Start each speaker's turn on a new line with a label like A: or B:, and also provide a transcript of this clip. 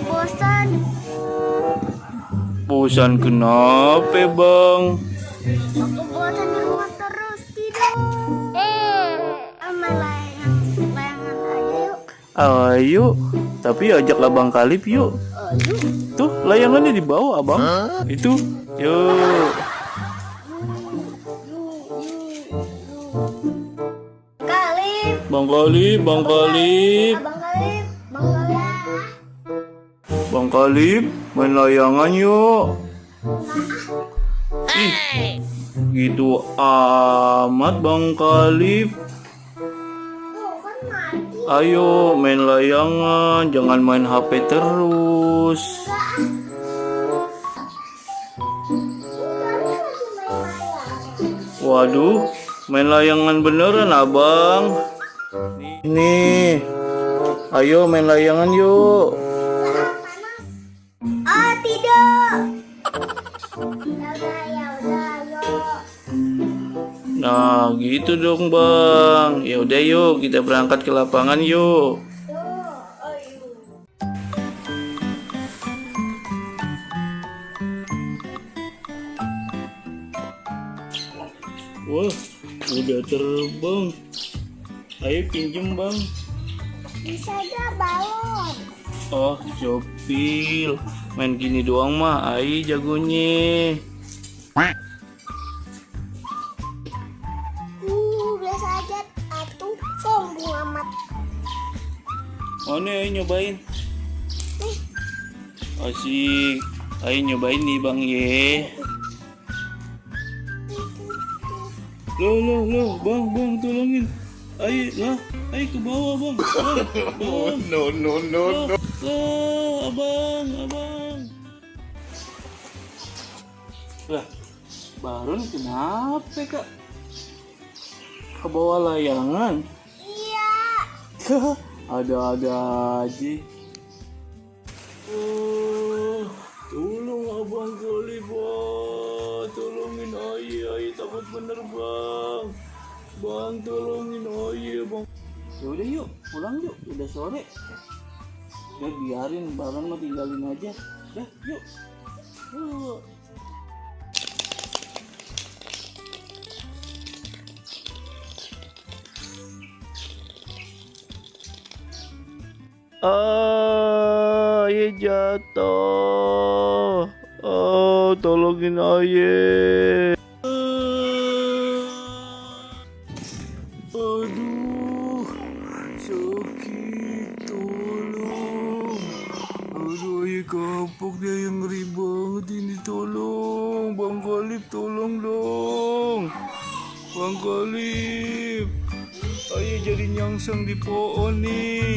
A: Bosan.
B: Bosan kenapa bang?
A: Aku bosan di rumah terus tidur. Main layangan aja yuk.
B: Ayo, tapi ajaklah Bang Kalip yuk.
A: Ayo.
B: Tuh layangannya di bawah abang. Itu, yuk.
A: Kalip.
B: Bang Kalip, Bang Kalip,
A: Abang Kalip. Bang Kalip.
B: Bang Kalip, main layangan yuk. Ih, gitu amat Bang Kalip.
A: Tuh kan mati.
B: Ayo main layangan, jangan main HP terus. Waduh, main layangan beneran abang. Nih, ayo main layangan yuk.
A: Ah, tidak. Ya udah, yuk.
B: Nah, gitu dong bang. Ya udah yuk, kita berangkat ke lapangan yuk. Wah, udah terbang. Ayo pinjem bang.
A: Bisa gak balon?
B: Oh, Jopil. Main gini doang mah, ai jagonya.
A: Biasa aja. Atuh, sombong amat.
B: Mana ayo nyobain. Asik. Ayo nyobain nih bang ye. Loh, bang, tolongin. Ayo, lah, ayo ke bawah bang.
C: No.
B: Lah, abang. Lah, Barun kenapa kak? Ke bawah layangan?
A: Iya.
B: Ada-ada aja. Tolong abang Kalip, tolongin ayah takut bener bang. Bang tolongin ayah bang. Ya udah yuk, pulang yuk, udah sore. Udah biarin barang mah tinggalin aja. Dah, yuk. Yuk. Ayah jatuh. Oh, tolongin ayah. Aduh, sakit, tolong. Aduh, ayah kapok dia yang ngeri banget ini, tolong. Bang Kalip, tolong dong. Bang Kalip, ayah jadi nyangsang di pohon nih.